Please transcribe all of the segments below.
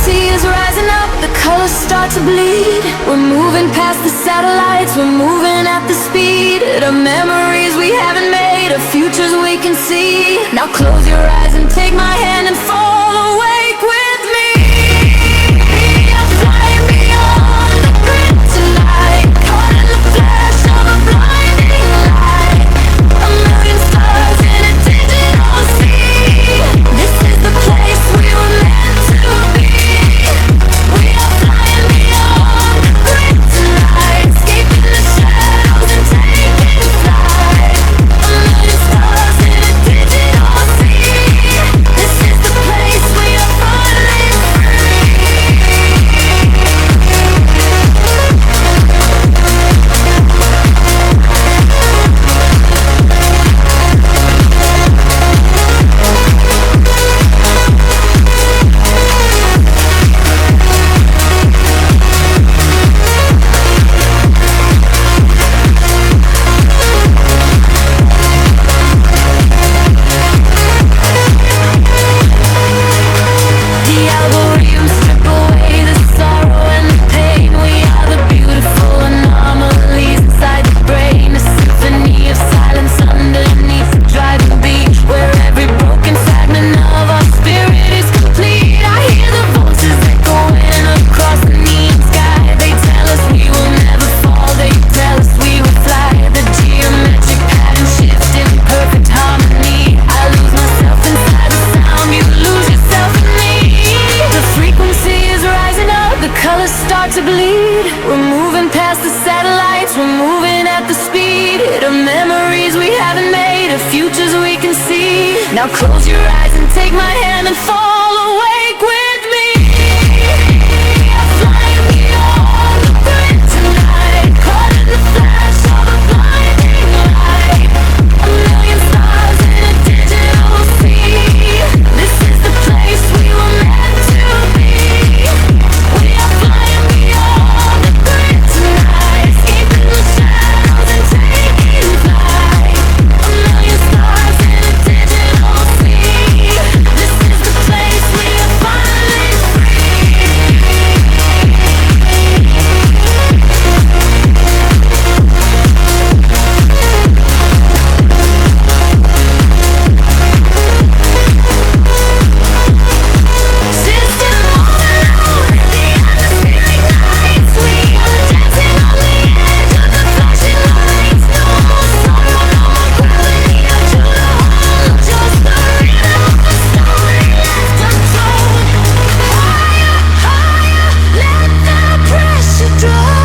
frequency is rising up, the colors start to bleed. We're moving past the satellites, we're moving at the speed of memories we haven't made, of futures we can see. Now close your eyes and take my hand and fall awake with me. We are flying beyond the grid tonight, caught in the flash of a blinding light. A million stars in a digital sea. This is the place we were meant to be. We are flying beyond the grid tonight, escaping the shadows and taking flight. A million stars in a digital sea. This is the place we are finally to bleed. We're moving past the satellites, we're moving at the speed of memories we haven't made, of futures we can see. Now close your eyes and take my hand and fall awake with me. We are flying beyond the grid tonight, caught in the flash of a blinding light. A million stars in a digital sea. This is the place we were meant to be. We are flying beyond the grid tonight, escaping the shadows and taking flight. A million stars in a digital sea. This is the place we are finally system overload. The atmospheric nights, we are dancing on the edge of the flashing lights. No more sorrow, no more gravity, or to the whole, just the rhythm of the story left untold. Higher, higher, let the pressure drop.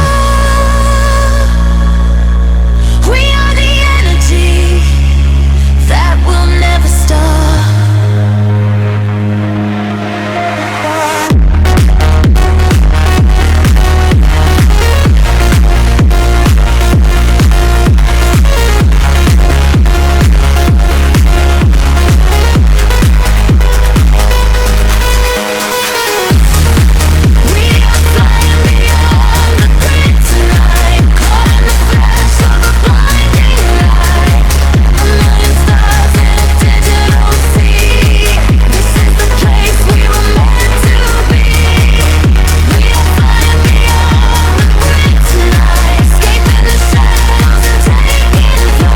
We are the energy that will never stop. We are flying beyond the grid tonight, caught in the flash of a blinding light. A million stars in a digital sea. This is the place we were meant to be. We are flying beyond the grid tonight, escaping the shadows and taking flight. A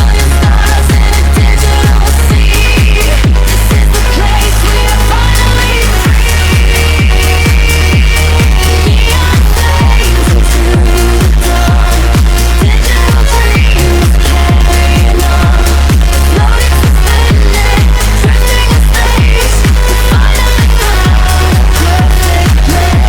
million stars in a digital sea. This is the place we are finally free. Neon flames into the dawn. Digital dreams carrying on. Floating suspended, drifting in space. We finally found a perfect place.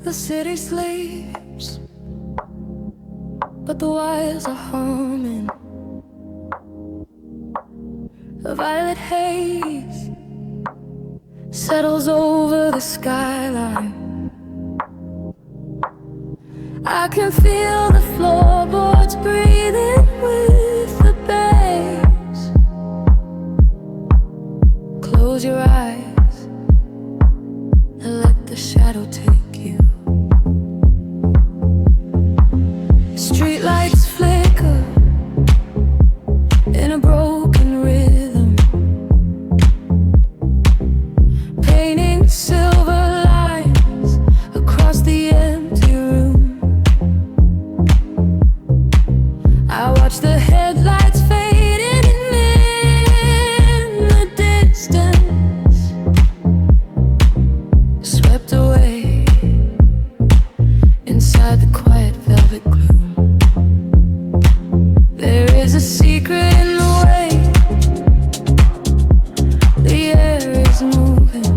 The city sleeps, but the wires are humming. A violet haze settles over the skyline. I can feel the floorboards breathing with the bass. Close your eyes and let the shadow take you. Streetlights flicker in a broken rhythm, painting silver lines across the empty room. I watch the headlights fading in the distance, swept away inside the quiet velvet gloom. There is a secret in the way the air is moving,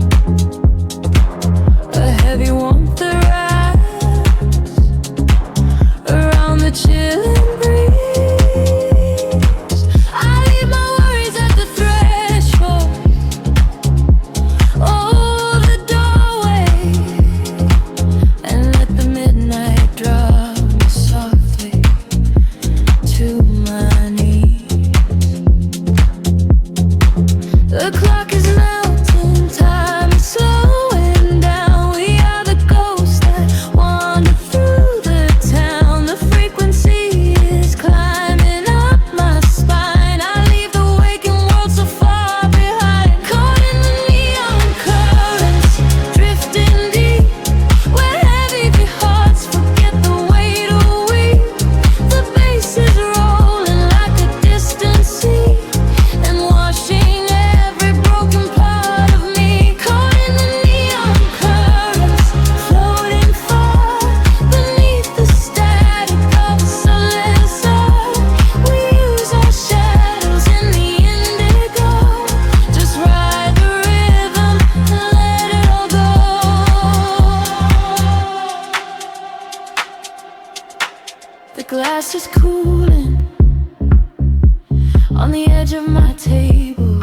a heavy warmth that wraps around the chilling breeze. I leave my worries at the threshold, oh, the doorway, and let the midnight draw me softly to my knees. The clock is melting, time is slowing down. We are the ghosts that wander through the town. The frequency is climbing up my spine. I leave the waking world so far behind, caught in the neon currents, drifting deep, where heavy hearts forget the weight of we. The bass is rolling like a distant sea and washing every broken part of me. Caught in the neon currents, floating far beneath the static of a sunless earth. We use our shadows in the indigo, just ride the rhythm and let it all go. The glass is cooling on the edge of my table.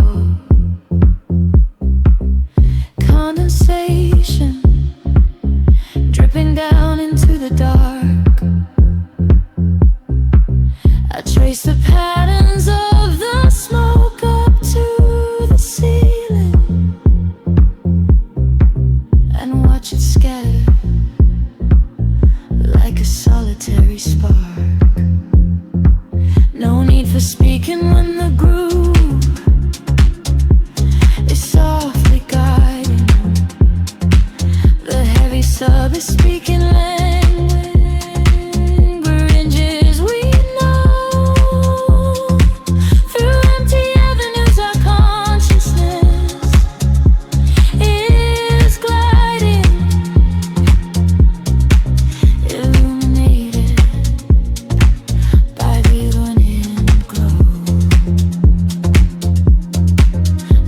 Condensation dripping down into the dark. I trace the patterns of the smoke up to the ceiling and watch it scatter like a solitary spark. No need for speaking when the groove is softly guiding. The heavy sub is speaking languages we know. Through empty avenues our consciousness is gliding, illuminated by the evening glow.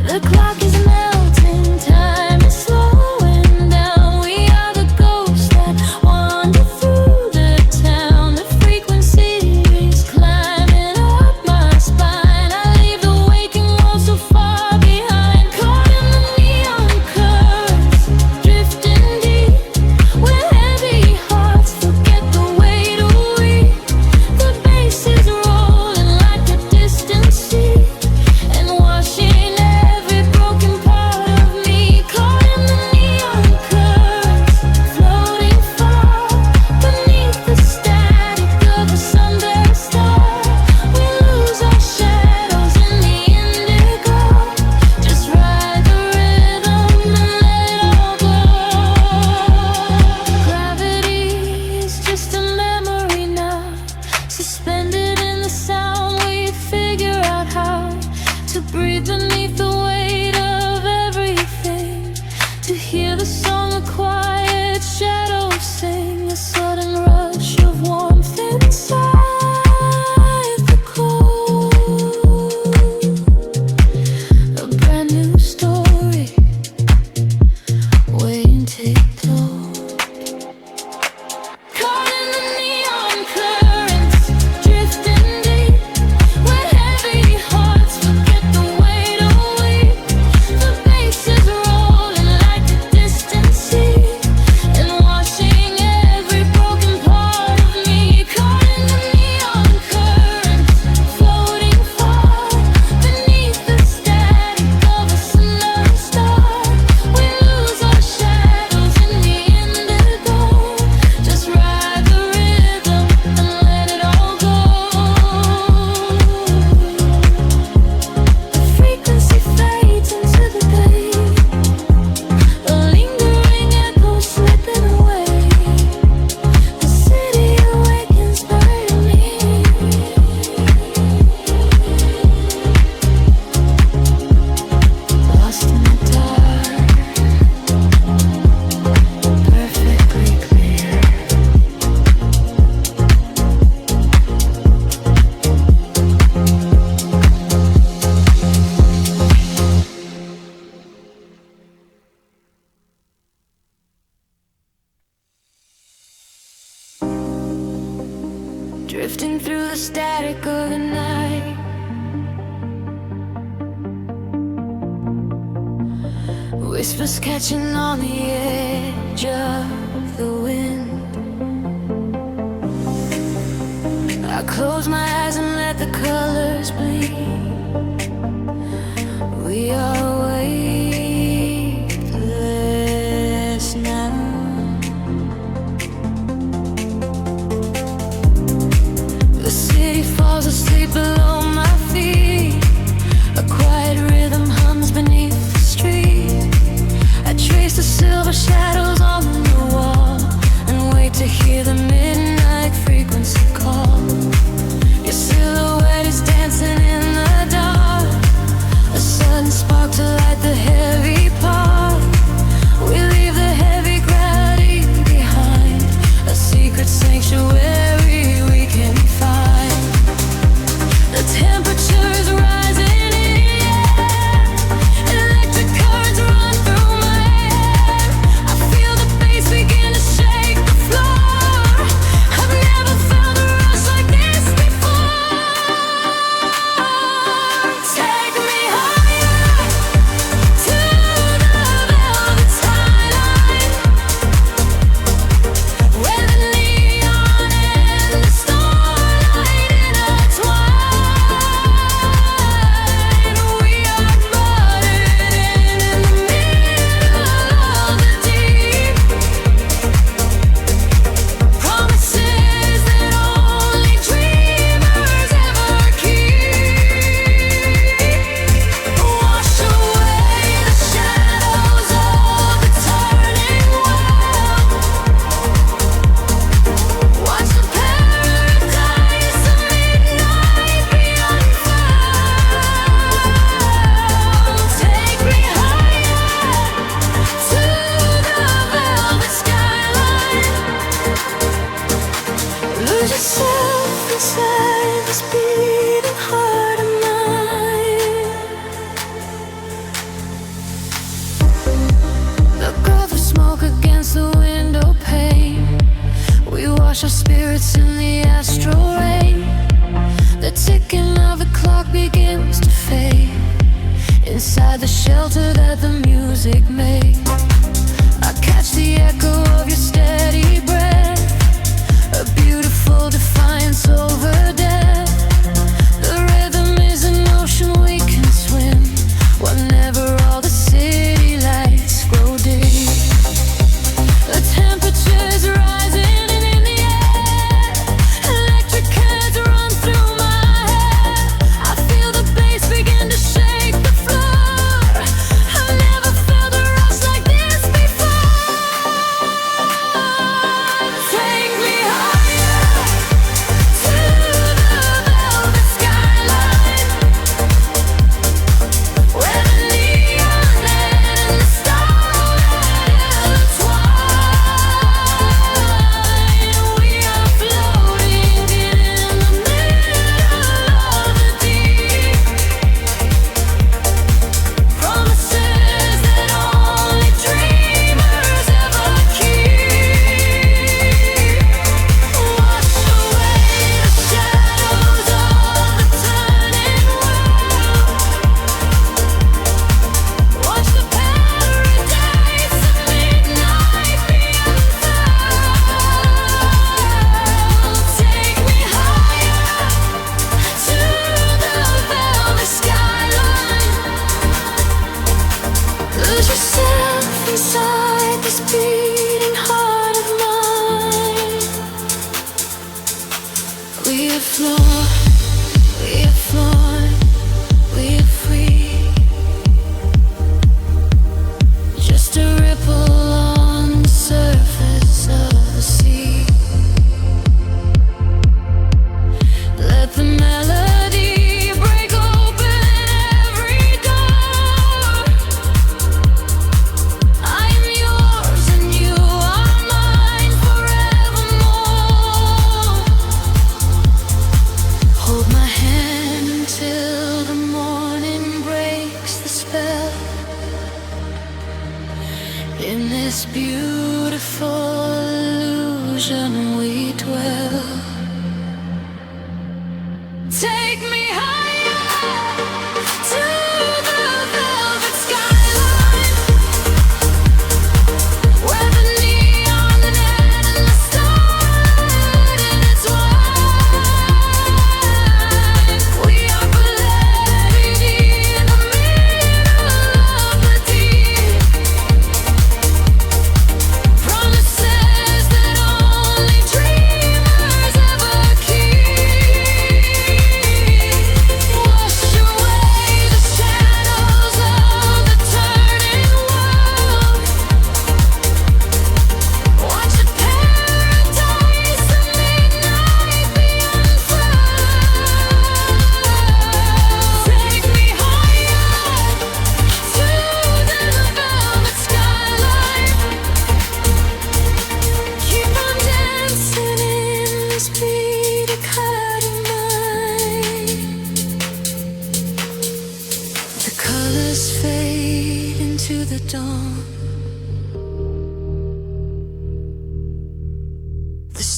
The clock is melting, time is slowing down. We are the ghosts that wander through the town. The frequency is climbing up my spine. I leave the waking world so far behind, caught in the neon currents, drifting deep, where heavy hearts forget the weight of we. The bass is rolling like a distant sea and washing every broken part of me. Caught in the neon currents, floating far beneath the static of a sunset star. We lose our shadows in the indigo, just ride the rhythm and let it all go. Gravity is just a memory now, suspended in the sound. We figure out how to breathe beneath the weight of everything, to hear the song of quiet shadows sing, a sudden rush of warmth inside the cold. A brand new story waiting to take place. Caught in the neon currents, drifting deep, where heavy hearts forget the weight of we. The bass is rolling drifting through the static of the night. Whispers catching on the edge of the wind. I close my eyes and let the colors bleed. We are weightless now. The city falls asleep below my feet. A quiet rhythm hums beneath the street. I trace the silver shadows on the wall and wait to hear the midnight frequency call. Your silhouette is dancing in the dark, a sudden spark to light the heavy part. We leave the heavy gravity behind, a secret sanctuary we can find. The temperature is rising in the air, electric currents run through my hair. I feel the bass begin to shake the floor. I've never felt a rush like this before. Take me higher to the velvet skyline, where the neon and the starlight intertwine. We are floating in the middle of the deep. Promises that only dreamers ever keep. Wash away the shadows of the turning world. Watch the paradise of midnight be unfurled. Take me higher to the velvet skyline. Lose yourself inside this beating heart of mine. The gulf of smoke against the window pane. We wash our spirits in the astral rain. The ticking of the clock begins to fade inside the shelter that the music made. I catch the echo of your steady breath, a beautiful defiance over death. The rhythm is an ocean we can swim whenever all the city lights grow dim. The temperature is rising and in the air, electric currents run through my hair. I feel the bass begin to shake the floor. I've never felt a rush like this before. Take me higher to the velvet skyline, where the neon and the starlight intertwine. We are floating in the middle of the deep. Promises that only dreamers ever keep. Wash away the shadows of the turning world. Watch the paradise of midnight be unfurled. Take me higher to the velvet skyline. Lose yourself inside this beating heart of mine. We are flown, we are flown, we are free. Just a ripple on the surface of the sea. Let the melody break open every door. I am yours and you are mine forevermore. Hold my hand until the morning breaks the spell. In this beautiful illusion we dwell.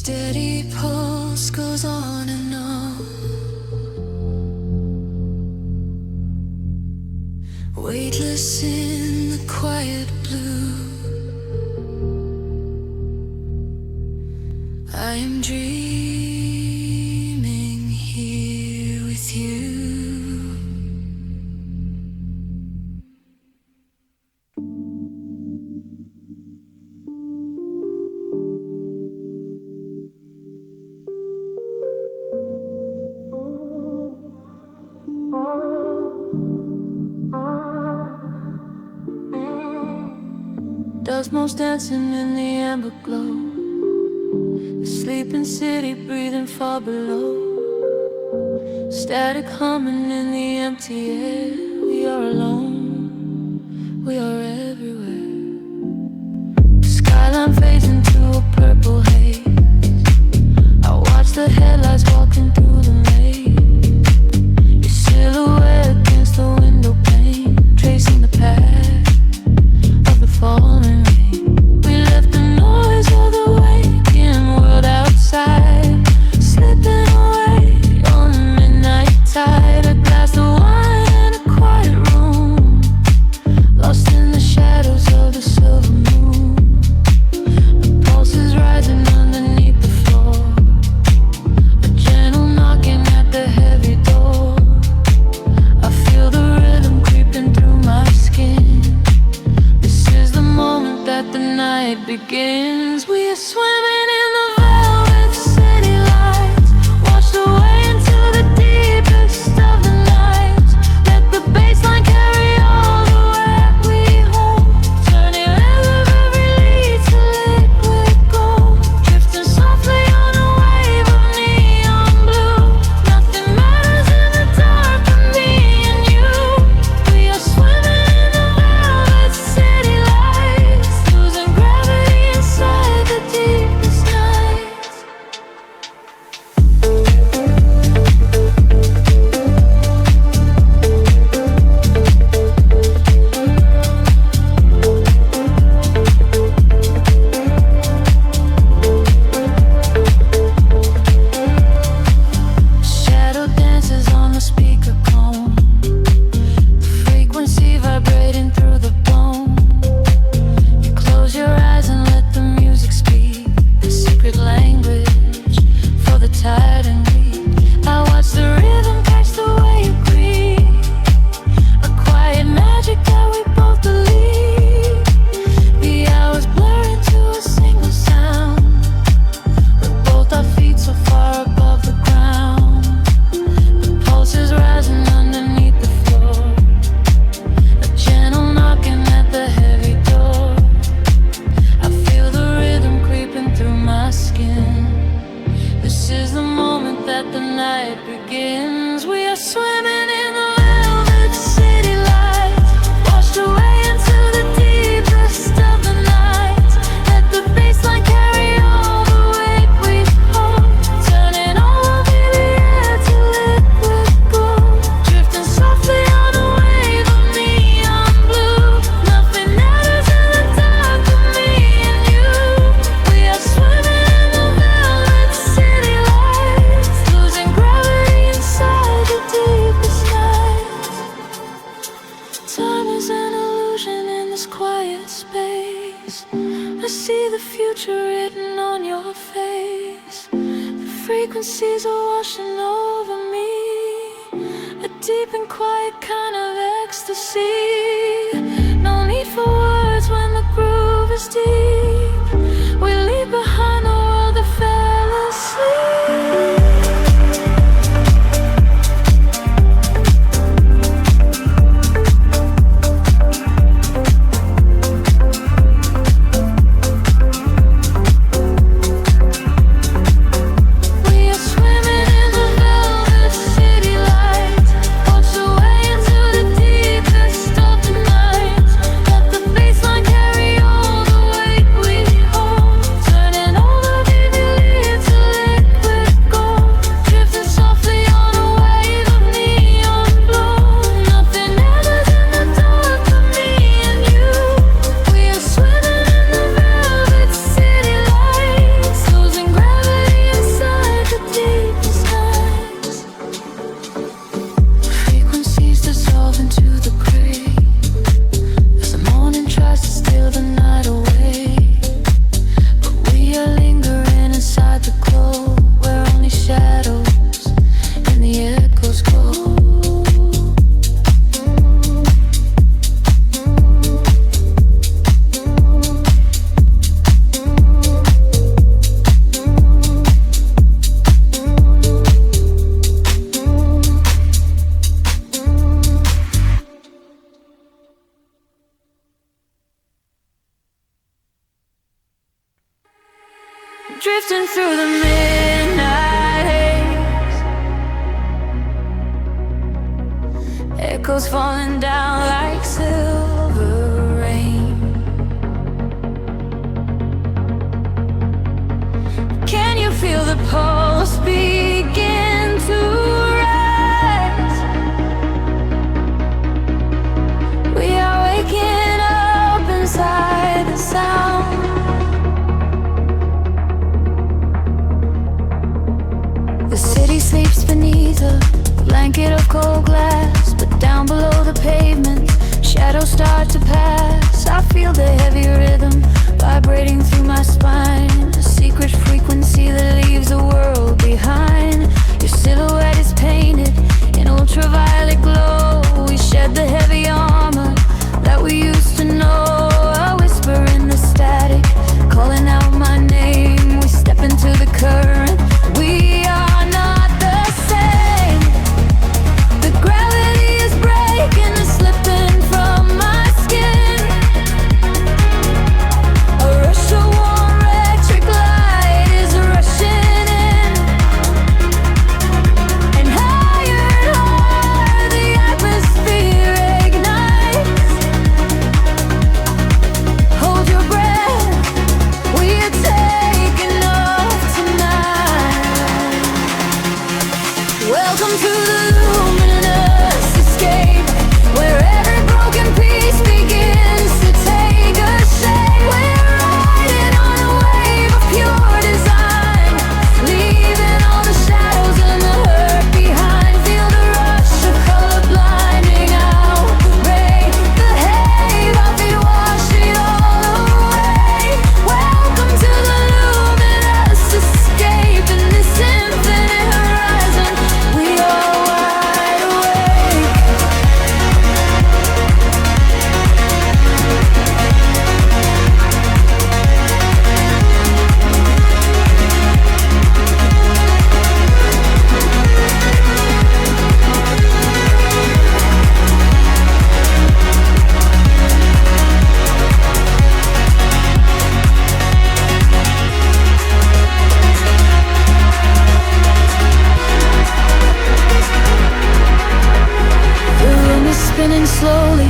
steady pulse goes on and on, weightless in the quiet blue. I am dreaming here with you. Doves most dancing in the amber glow, the sleeping city breathing far below, static humming in the empty air. We are alone, we are everywhere. The skyline fades into a purple haze. I watch the headlights walking through the maze, your silhouette against the window pane, tracing the path of the falling rain. We left the noise of the waking world outside, slipping away on the midnight tide. A glass of wine in a quiet room, lost in the shadows of the silver moon. The pulse is rising underneath the floor, a gentle knocking at the heavy door. I feel the rhythm creeping through my skin. This is the moment that the night begins. We are swimming in the velvet city lights, washed away into the deepest of the night. Let the bassline carry all the way we hold, turning every lead to liquid gold, drifting softly on a wave of neon blue. Nothing matters in the dark but me and you. We are swimming in the velvet city lights, losing gravity inside the deepest nights. Shadow dances on the speaker cone, the frequency vibrating through the bone. You close your eyes and let the music speak, a secret language for the tired and weak. I watch the rhythm catch the way you breathe, a quiet magic that we both believe. The hours blur into a single sound, with both our feet so far above the ground. The pulse is rising underneath the floor, a gentle knocking at the heavy door. I feel the rhythm creeping through my skin. This is the moment that the night begins. We are swimming in the velvet city lights, washed away into the deepest of the night. Let the bassline carry all the weight we hold, turning all of the air to liquid gold, drifting softly on a wave of neon blue. Nothing matters in the dark but me and you. We are swimming in the velvet city lights, losing gravity inside the deepest nights. Time is an illusion in this quiet space. I see the future written on your face. The frequencies are washing over me, a deep and quiet kind of ecstasy. No need for words when the groove is deep. We leave behind the world that fell asleep. We are swimming in the velvet city lights, washed away into the deepest of the night. Let the bassline carry all drifting through the midnight haze. Echoes falling down like silver rain. Can you feel the pulse begin to rise? We are waking up inside the sound. The city sleeps beneath a blanket of cold glass, but down below the pavement, shadows start to pass. I feel the heavy rhythm vibrating through my spine, a secret frequency that leaves the world behind. Your silhouette is painted in ultraviolet glow. We shed the heavy armor that we used to know. A whisper in the static, calling out my name. We step into the current. We are not the same. The gravity is breaking and slipping from my skin. A rush of warm electric light is rushing in, and higher the atmosphere ignites. Hold your breath, we are taking off tonight. Welcome to the luminous escape, where every broken piece begins to take a shape. We're riding on a wave of pure design, leaving all the shadows and the hurt behind. Feel the rush of color blinding out the rain. The haze, our feet wash it all away. Welcome to the luminous escape, in this infinite horizon we are wide awake. The room is spinning slowly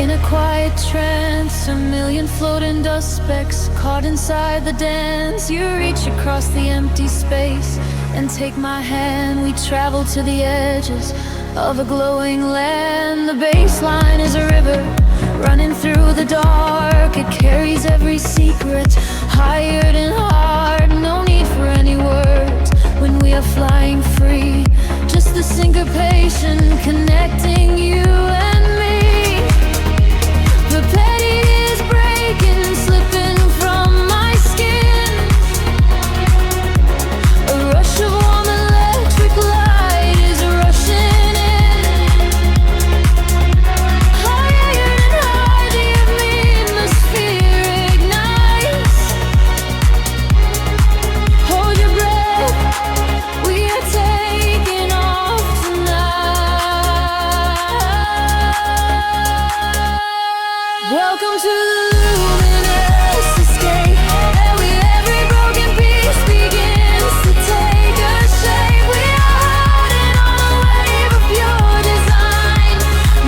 in a quiet trance. A million floating dust specks caught inside the dance. You reach across the empty space and take my hand. We travel to the edges of a glowing land. The baseline is a river running through the dark. It carries every secret, hired and hard. No need for any words when we are flying free. Just the syncopation connecting you and me. The petty is breaking, slipping from my skin. A rush of warm electric light is rushing in. Higher and higher, the atmosphere ignites. Hold your breath, we are taking off tonight. Welcome to the luminous escape, where every broken piece begins to take a shape. We are riding on a wave of pure design,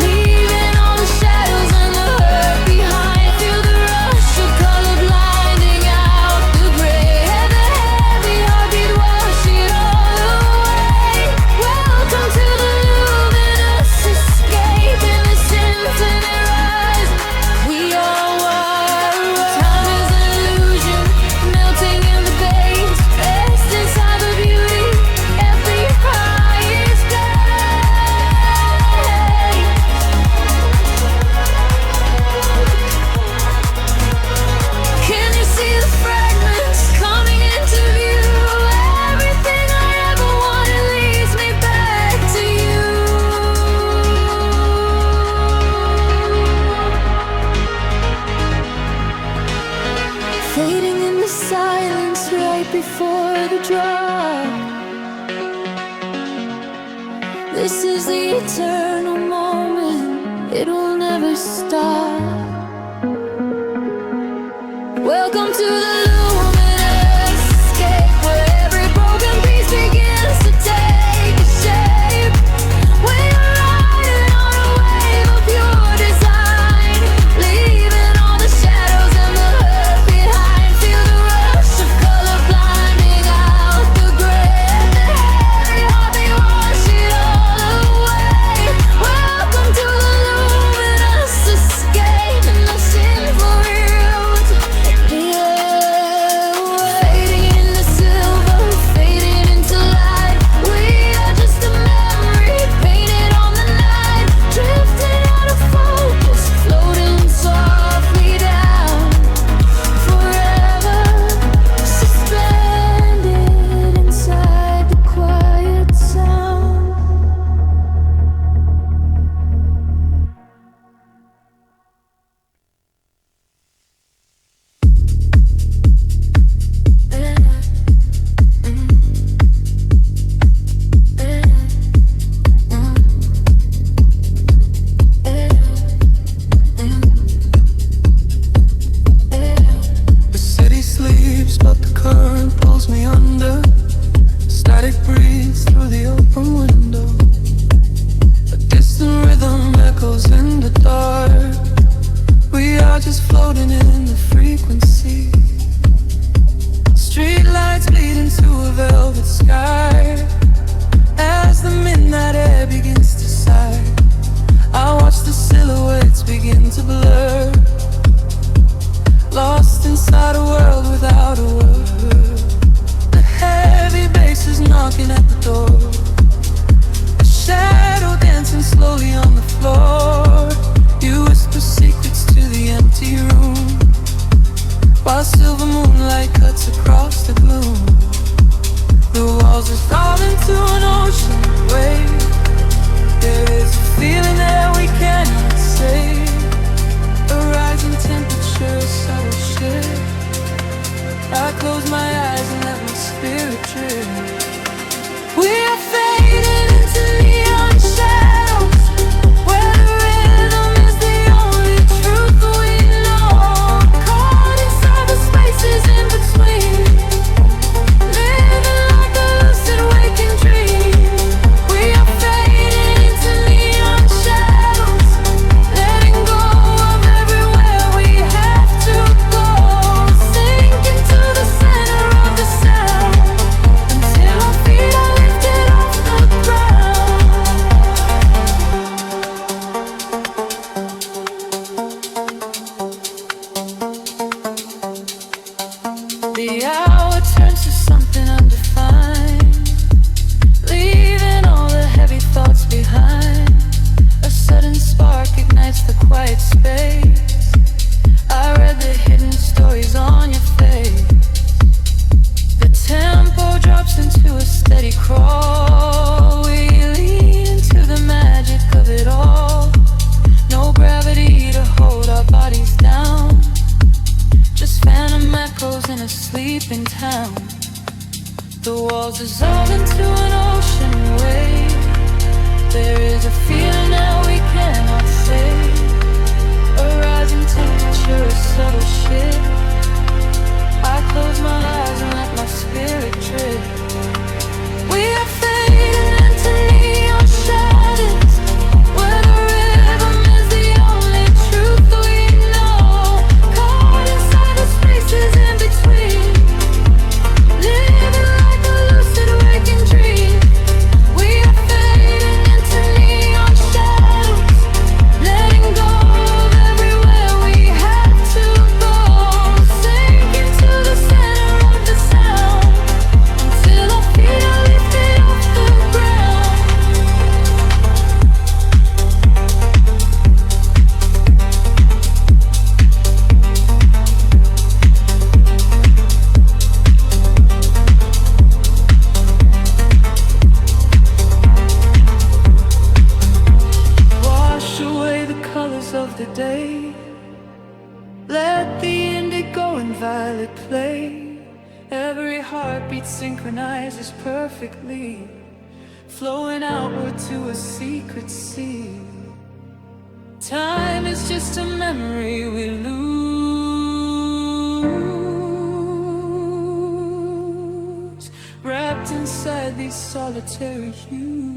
leaving all the shadows and the hurt behind. Feel the rush of color blinding out the gray, and the heavy heartbeat wash it all away. Welcome to the luminous escape, in this infinite rise we are wide awake. Time is an illusion, melting in the veins, rest inside the beauty. Every high is pain. Can you see the fragments coming into view? Everything I ever wanted leads me back to you. Fading in the silence right before the drop. This is the eternal moment, it will never stop. Welcome to the luminous escape. into a velvet sky. As the midnight air begins to sigh, I watch the silhouettes begin to blur, lost inside a world without a word. The heavy bass is knocking at the door, a shadow dancing slowly on the floor. You whisper secrets to the empty room, while silver moonlight cuts across the gloom. The walls are falling to an ocean wave. There is a feeling that we cannot say, a rising temperature, a subtle shift. I close my eyes and let my spirit drift. We are fading into neon shadows, where the rhythm is the only truth we know. Caught inside the spaces in between, living like a lucid waking dream. We are fading into neon shadows, letting go of everywhere we have to go. Sink into the center of the sound, until our feet are lifted off the ground. The hour turns to something undefined, leaving all the heavy thoughts behind. A sudden spark ignites the quiet space. I read the hidden stories on your face. The tempo drops into a steady crawl. We lean into the magic of it all. No gravity to hold our bodies down, just phantom echoes in a sleeping town. The walls dissolve into an ocean wave. There is a feeling that we cannot say, a rising temperature, a subtle shift. I close my eyes and let my spirit drift. We are fading into neon shadows, where the rhythm is the only truth we know. Caught inside the spaces in between, living like a lucid waking dream. We are fading into neon shadows, letting go of everywhere we have to go. Sink into the center of the sound, until our feet are lifted off the ground. Wash away the colors of the day, let the indigo and violet play. Every heartbeat synchronizes perfectly, flowing outward to a secret sea. Time is just a memory we lose, wrapped inside these solitary hues.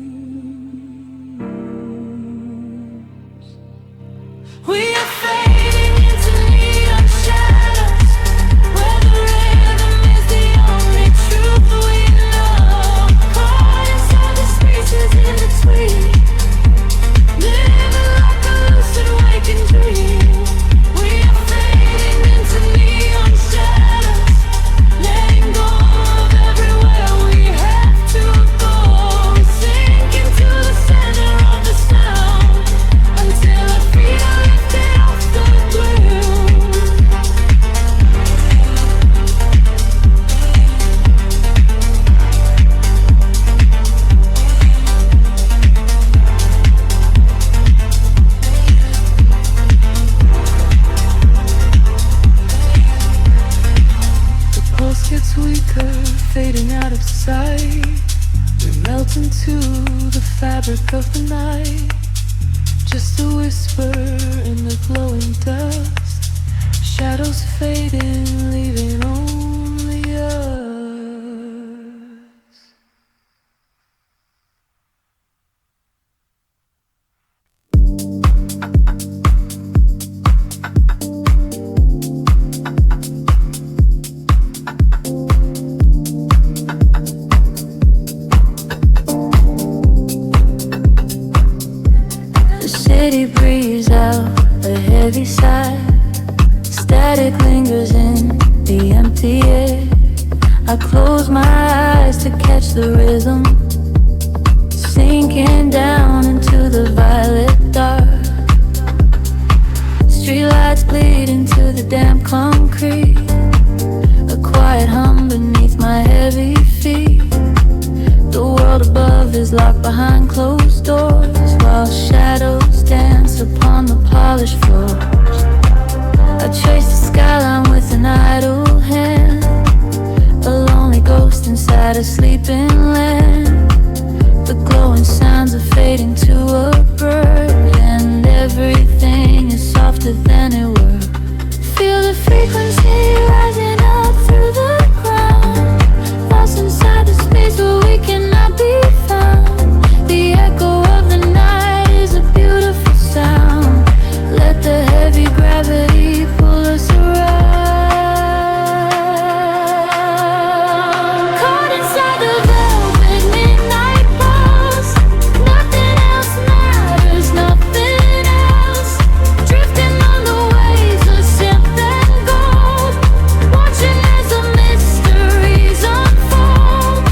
We are fading into neon shadows, where the rhythm is the only truth we know. Caught inside the spaces in between, living like a lucid waking dream. We are fading into neon shadows, letting go of everywhere we have to go. Sink into the center of the sound, until our feet are lifted off the ground. The pulse gets weaker, fading out of sight. We melt into the fabric of the night, just a whisper in the glowing dust. Shadows fading, leaving only us. I close my eyes to catch the rhythm, sinking down into the violet dark. Streetlights bleed into the damp concrete, a quiet hum beneath my heavy feet. The world above is locked behind closed doors, while shadows dance upon the polished floor. I trace the skyline with an idle hand, a lonely ghost inside a sleeping land. The glowing sounds are fading to a bird, and everything is softer than it were. Feel the frequency rising up through the ground, lost inside the space where we cannot be found. The echo of the night is a beautiful sound. Let the heavy gravity pull us around. Caught inside the velvet midnight pulse, nothing else matters, nothing else. Drifting on the waves of synth and gold, watching as the mysteries unfold.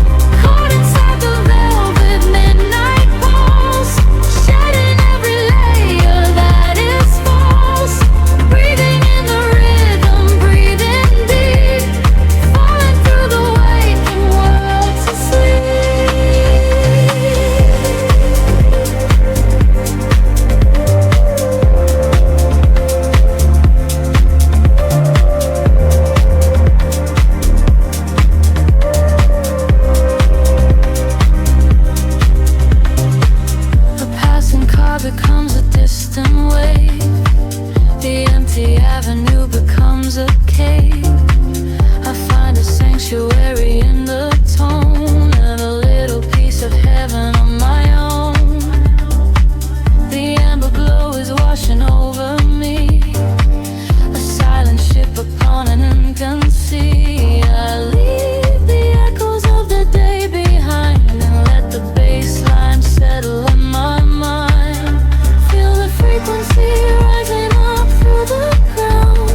Caught inside the velvet midnight pulse, shedding every layer that is false. Breathing in the rhythm, breathing deep, falling through the waking world to sleep. A passing car becomes a distant wave, the empty avenue becomes a cave. I find a sanctuary in the tone, and a little piece of heaven on my own. The amber glow is washing over me, a silent ship upon an incan sea. I leave the echoes of the day behind, and let the bass line settle in my mind. Feel the frequency rising up through the ground,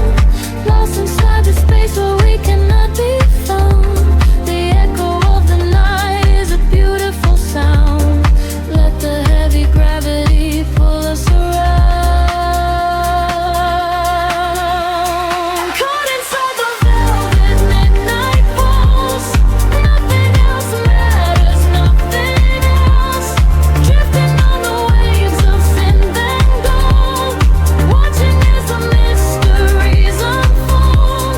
lost inside the space where we cannot be found. The echo of the night is a beautiful sound. Let the heavy gravity pull us around. Caught inside the velvet midnight pulse, nothing else matters, nothing else. Drifting on the waves of synth and gold, watching as the mysteries unfold.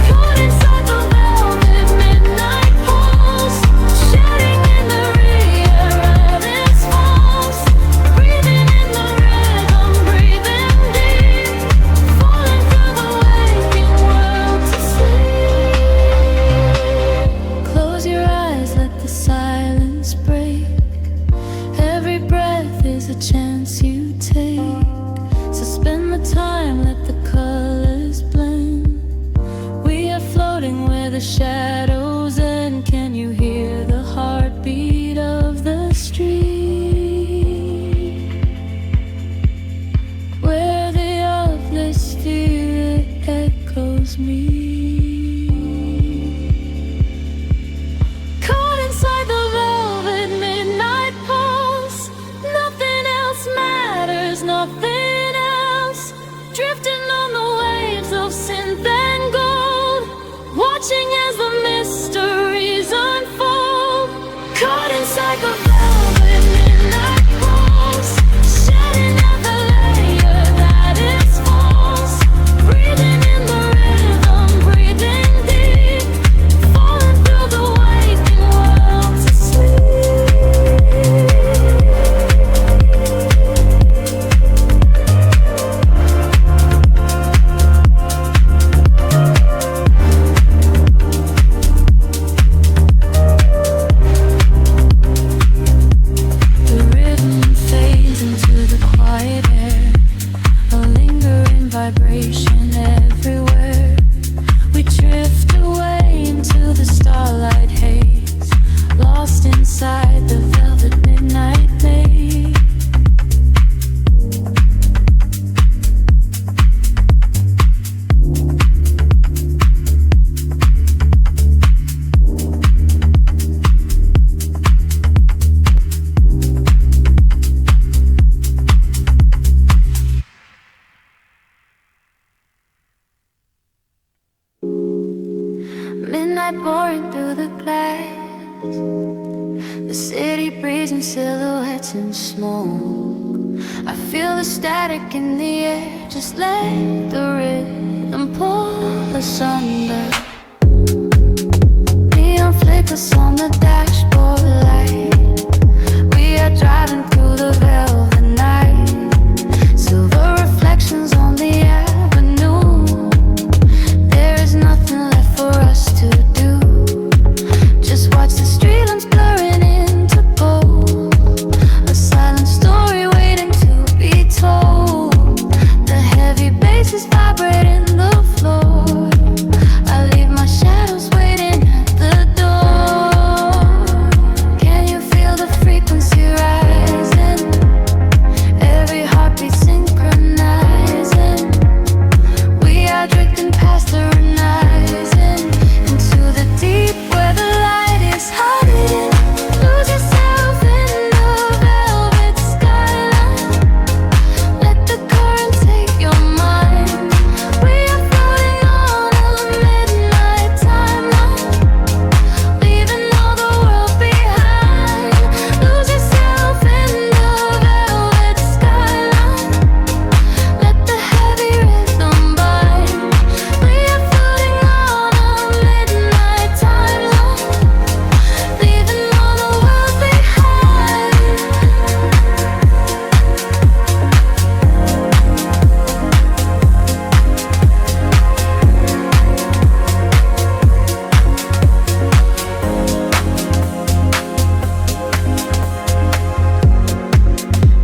Caught inside the velvet midnight pulse, shedding in the rear of its false. Breathing in the rhythm, breathing deep, falling through the waking world to sleep. Close your eyes, let the silence break. Every breath is a chance you take. Suspend the time, let the colors blend. We are floating where the shadows end. Can you hear the heartbeat of the street? Where the uplifted spirit echoes me. Caught inside the velvet midnight pulse, nothing else matters, nothing else. Drifting on the waves of synth and gold, watching as the mysteries unfold. Caught inside the velvet midnight pulse, shedding every layer that is false. Breathing in the rhythm, breathing deep, falling through the waking world to sleep. Midnight pouring through the glass, the city breeze in silhouettes and smoke. I feel the static in the air, just let the rhythm pull us under. Neon flickers on the dashboard light, we are driving through the velvet night. Silver reflections on the avenue, there is nothing left for us to do. Just watch the street lamps blurring into gold, a silent story waiting to be told. The heavy bass is vibrating the floor, I leave my shadows waiting at the door. Can you feel the frequency rising? Every heartbeat synchronizing. We are drifting past the horizon into the deep where the light is hiding. Lose yourself in the velvet skyline, let the current take your mind. We are floating on a midnight timeline, leaving all the world behind. Lose yourself in the velvet skyline, let the heavy rhythm bind. We are floating on a midnight timeline, leaving all the world behind.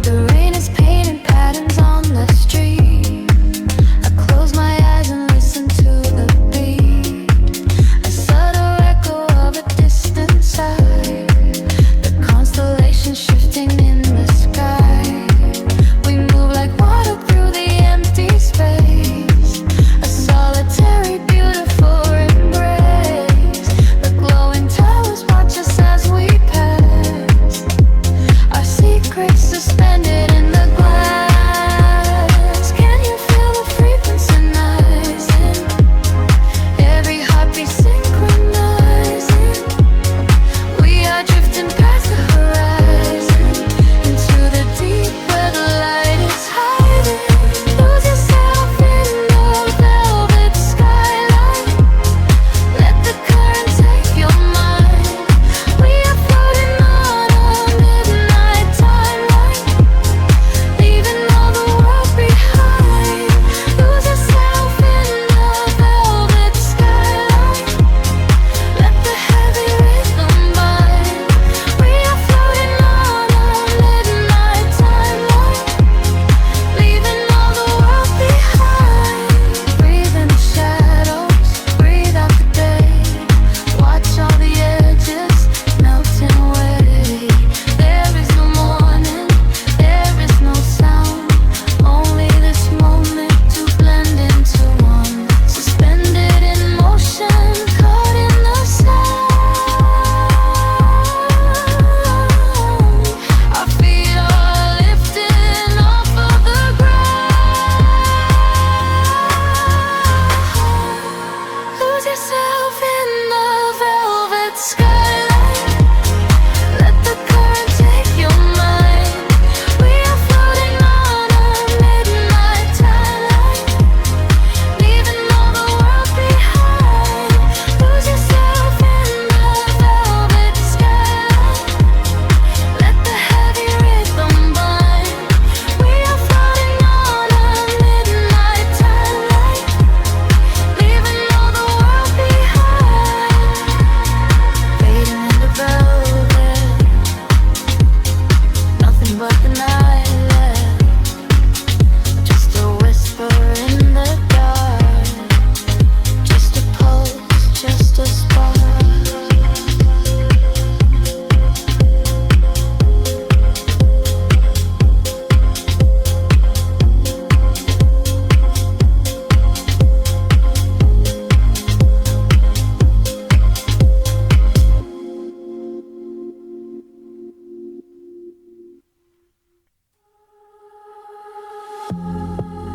The rain is painting patterns on the street. I close my eyes and listen to the beat, a subtle echo of a distant sigh, the constellations shifting in the sky. We move like water through the empty space, a solitary beautiful embrace. The glowing towers watch us as we pass, our secrets suspended in the glass. Can you feel the frequency rising? Every heartbeat synchronizing. We are drifting past the horizon into the deep where the light is hiding. Lose yourself in the velvet skyline, let the current take your mind. We are floating on a midnight timeline, leaving all the world behind. Lose yourself in the velvet skyline, let the heavy rhythm bind. We are floating on a midnight timeline, leaving all the world behind. Breathe in the shadows, breathe out the day, watch all the edges melting away. There is no morning, there is no sound, only this moment to blend into one. Suspended in motion, caught in the sound. Our feet are lifting off of the ground. Lose yourself in the velvet skyline, let the current take your mind. We are floating on a midnight timeline, leaving all the world behind. Lose yourself in the velvet skyline, let the heavy rhythm bind. We are floating on a midnight timeline, leaving all the world behind. Fading into velvet, nothing but the night left, just a whisper in the dark, just a pulse, just a spark.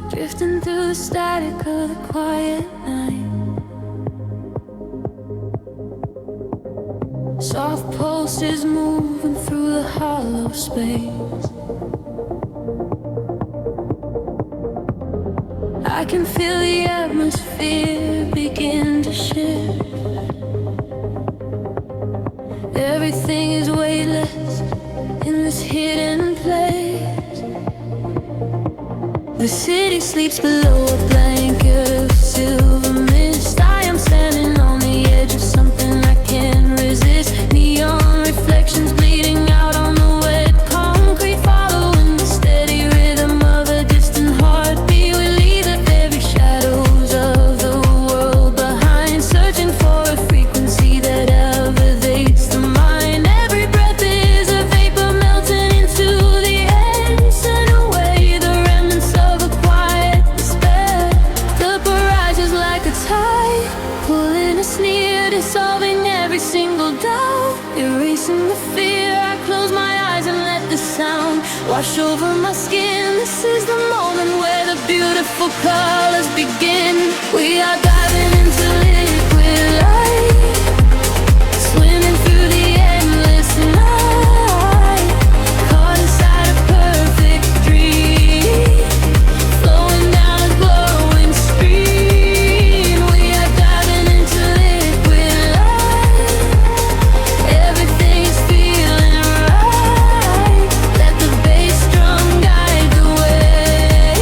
Drifting through the static of the quiet night, Soft pulses moving through the hollow space. I can feel the atmosphere begin to shift. Everything is weightless in this hidden place. The city sleeps below a blanket of silver mist. I am standing on the edge of something I can't resist. Neon reflections bleeding out on the wet concrete, following the steady rhythm of a distant heartbeat. We leave the very shadows of the world behind, searching for a frequency that elevates the mind. Every breath is a vapor melting into the air, send away the remnants of a quiet despair. The barrage is like a tide, pulling us near, dissolving every single doubt, erasing the fear. I close my eyes and let the sound wash over my skin. This is the moment where the beautiful colors begin. We are diving into liquid light, swimming through the endless night, caught inside a perfect dream, flowing down a glowing stream. We are diving into liquid light, everything is feeling right. Let the bass drum guide the way.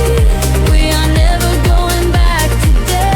We are never going back today.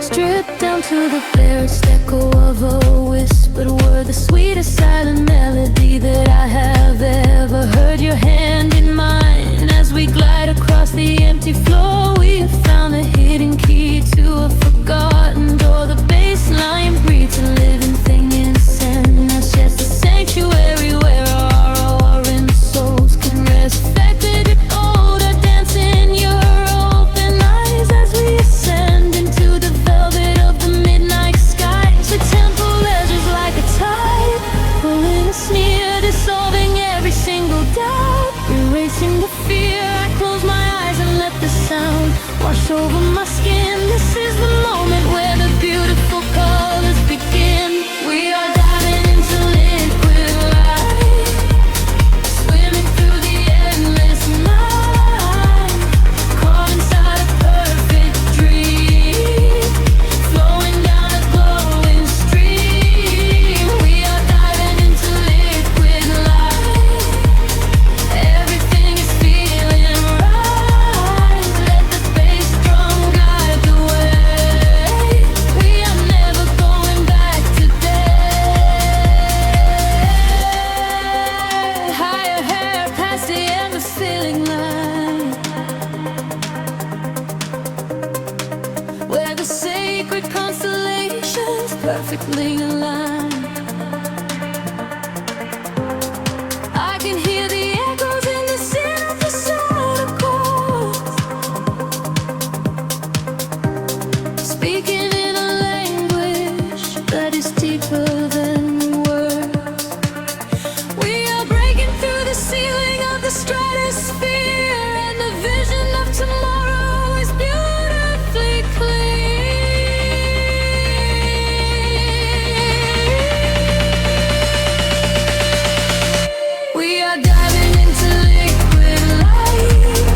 Stripped down to the barest echo of a whispered word, the sweetest silent melody that I have ever heard. Your hand in mine as we glide across the empty floor. We have found the hidden key to a forgotten door. The bass line breathes a living thing inside us, yes, a sanctuary where our roaring souls can rest. Affected older, dance in your open eyes as we ascend into the velvet of the midnight skies. The temple measures like a tide, pulling us near, dissolving every single doubt, erasing the fear. I close my eyes and let the sound wash over my skin. This is the moment where the beautiful colors begin. We are diving into liquid light, swimming through the endless night, caught inside a perfect dream, flowing down a glowing stream. We are diving into liquid light, everything is feeling right. Let the bass drum guide the way. We are never going back today. Higher hair past the endless feeling line, where the sacred constellations perfectly aligned. I can hear the echoes in the center of the solar chords, speaking in a language that is deeper than words. We are breaking through the ceiling of the stratosphere, and the vision of tomorrow is beautifully clear. We are diving into liquid light,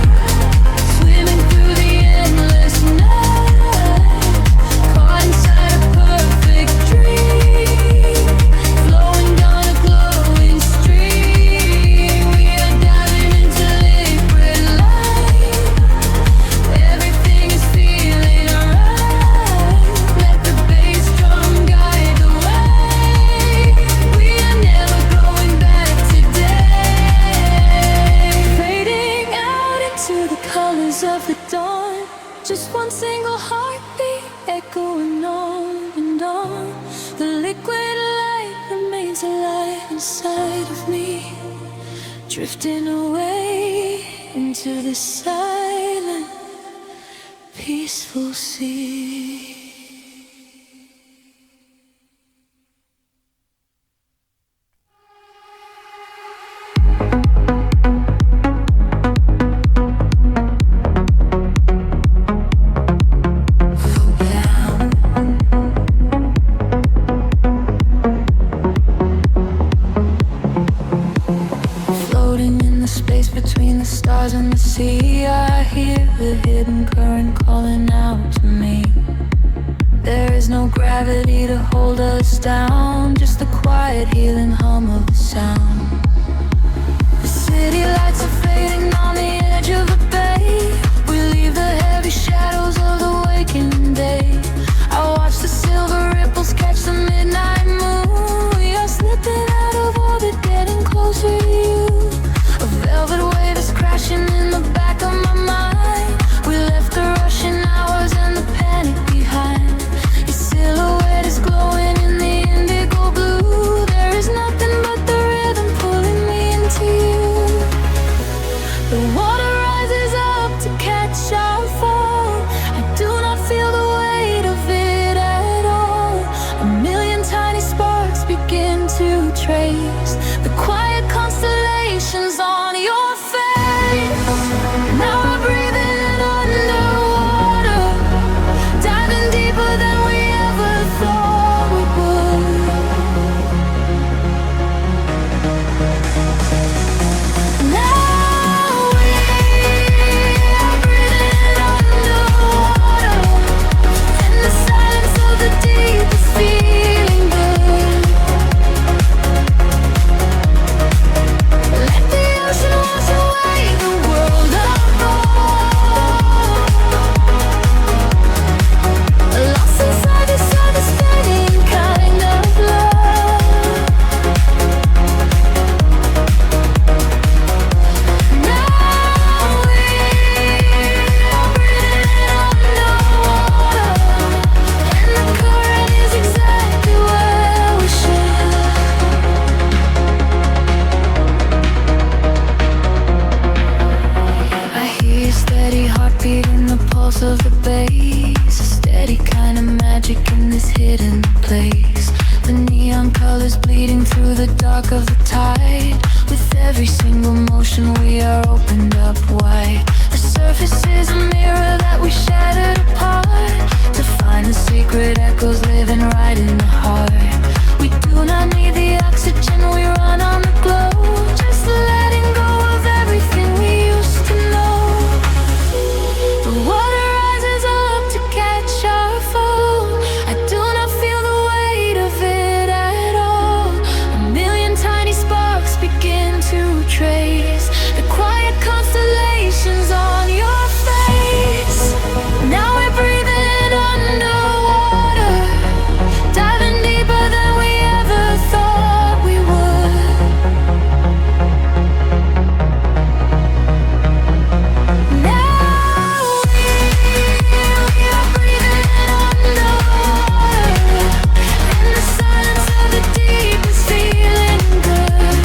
swimming through the endless night, caught inside a perfect dream, flowing down a glowing stream. We are diving into liquid light, everything is feeling right. Let the bass drum guide the way. We are never going back today. Fading out into the colors of the dawn, just one single heartbeat echoing on and on. The liquid light remains alive inside of me, drifting away into the silent, peaceful sea. gravity to hold us down, just the quiet healing hum of the sound. The city lights are fading on the edge of a bay. We leave the heavy shadows of the waking day. I watch the silver ripples catch the midnight moon. We are slipping out of orbit, getting closer to you. A velvet wave is crashing in the back of my mind. We left the rushing hours and the panic behind. Your silhouette is glowing in the indigo blue. There is nothing but the rhythm pulling me into you. The water rises up to catch our fall. I do not feel the weight of it at all. A million tiny sparks begin to trace the quiet constellations on your face. Now I'm breathing underwater, diving deeper than we ever thought we would. Now we are breathing underwater, in the silence of the deep is feeling good. Let the ocean wash away the world apart. Lost inside this understanding kind of love. Now we are breathing underwater, and the current is exactly where we should. I hear your steady heartbeat in the pulse of the bass. A steady kind of magic in this hidden place. The neon colors bleeding through the dark of the tide. With every single motion we are opened up wide. The surface is a mirror that we shattered apart, to find the secret echoes living right in the heart. We do not need the oxygen, we run on the glow. Just letting go of everything we used to know. The water rises up to catch our fall. I do not feel the weight of it at all. A million tiny sparks begin to trace the quiet constellations on your face. Now we're breathing underwater, diving deeper than we ever thought we would. Now we are breathing underwater, in the silence of the deep is feeling good.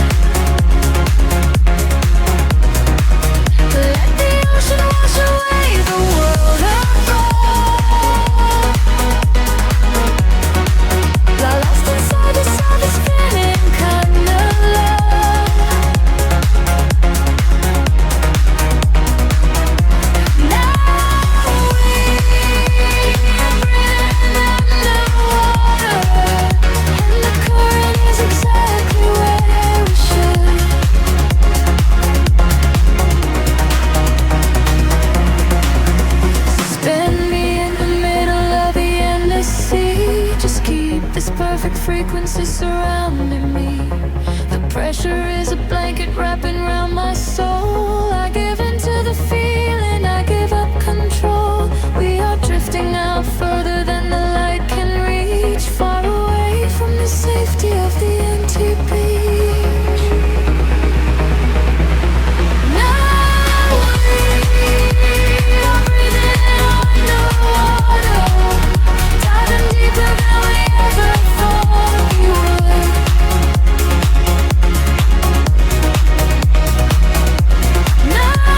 Let the ocean wash away the world apart. Lost inside the surface spinning kind of love. Now we are breathing underwater, and the current is exactly where we should. Suspend me in the middle of the endless sea. Just keep this perfect frequency surrounding me. The pressure is a blanket wrapping around my soul. I give into the feeling, I give up control. We are drifting out further than the light can reach, far away from the safety of the empty beach. Now we are breathing underwater, diving deeper than we ever thought we would. Now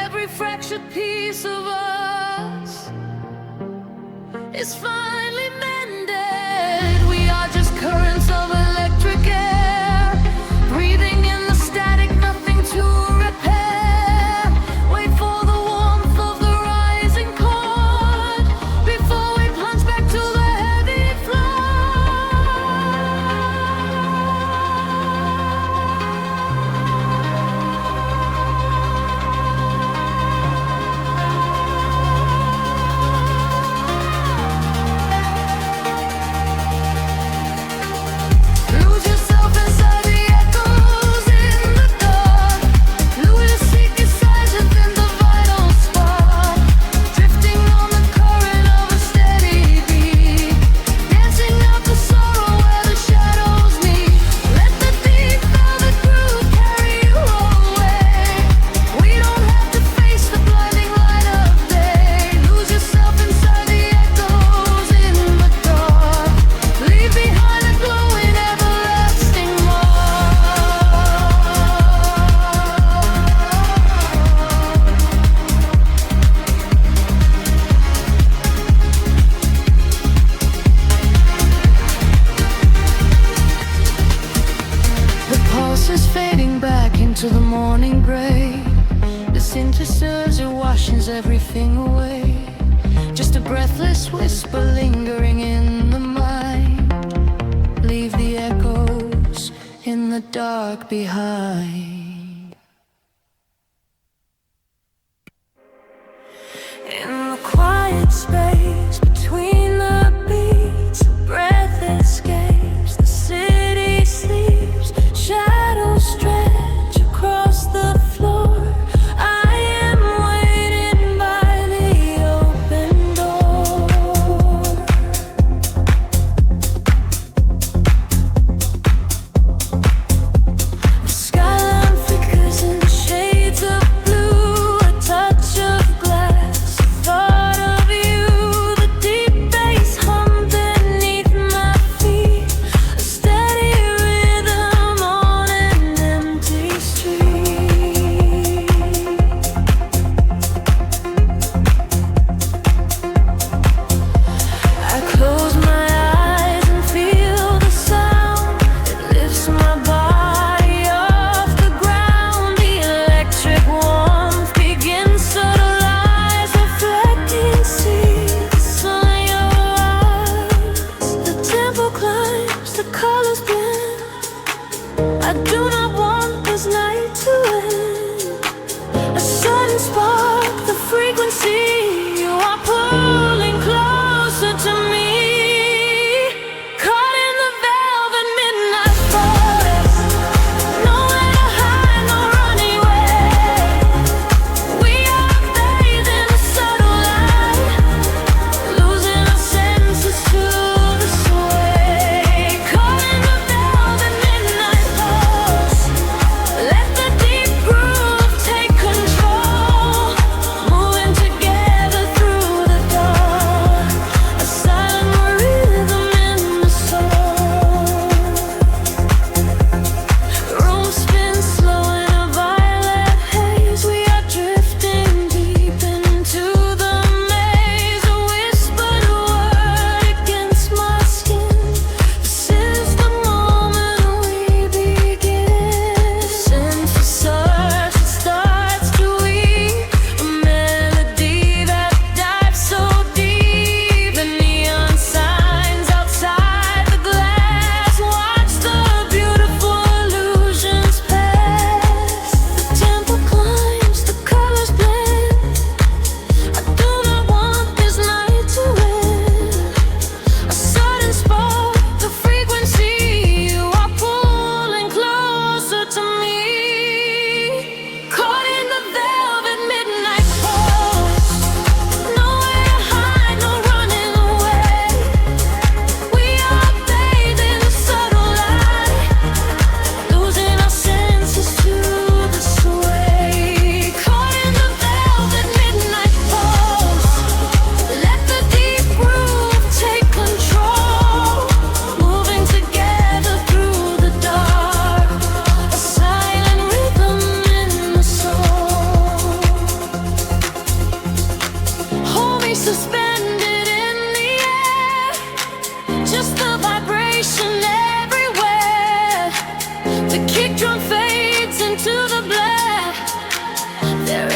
every fractured piece of us is finally mended. We are just currents of electric air, breathing in the static, nothing to repair. Wait for the warmth of the rising chord before we plunge back to the heavy floor. Lose yourself inside the echoes in the dark. Lose your secret signs within the vital spark. Drifting on the current of a steady beat, dancing out the sorrow where the shadows meet. Let the deep velvet groove carry you away. We don't have to face the blinding light of day. Lose yourself inside the echoes in the dark. Leave behind a glowing everlasting mark. The pulse is fading back into the morning gray. The synthesizer washes everything away. Just a breathless whisper lingering in the mind. Leave the echoes in the dark behind. In the quiet space between the beats, a breath escapes, the city sleeps, shadows stretch across the floor. I am waiting by the open door. The skyline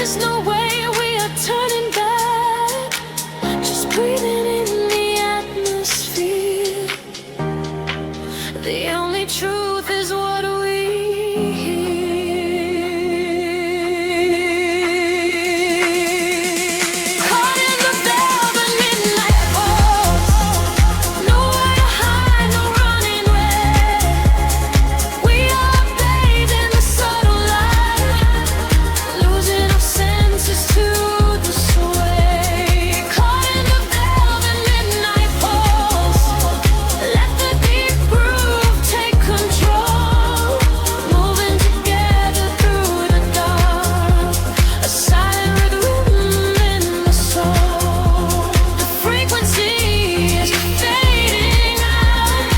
There's no way we are turning back. Just breathing in the atmosphere. The only truth is what we hear. Caught in the velvet midnight pulse. Nowhere to hide, no running away. We are bathed in the subtle light, losing our senses to the sway. Caught in the velvet midnight pulse. Let the deep groove take control. Moving together through the dark, a silent rhythm in the soul. The frequency is fading out.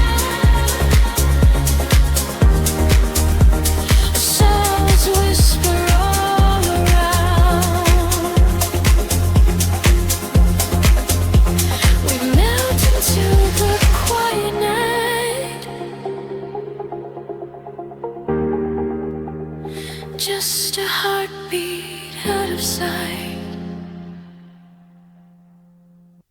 Sounds whisper all around. We melt into the quiet night. Just a heartbeat out of sight.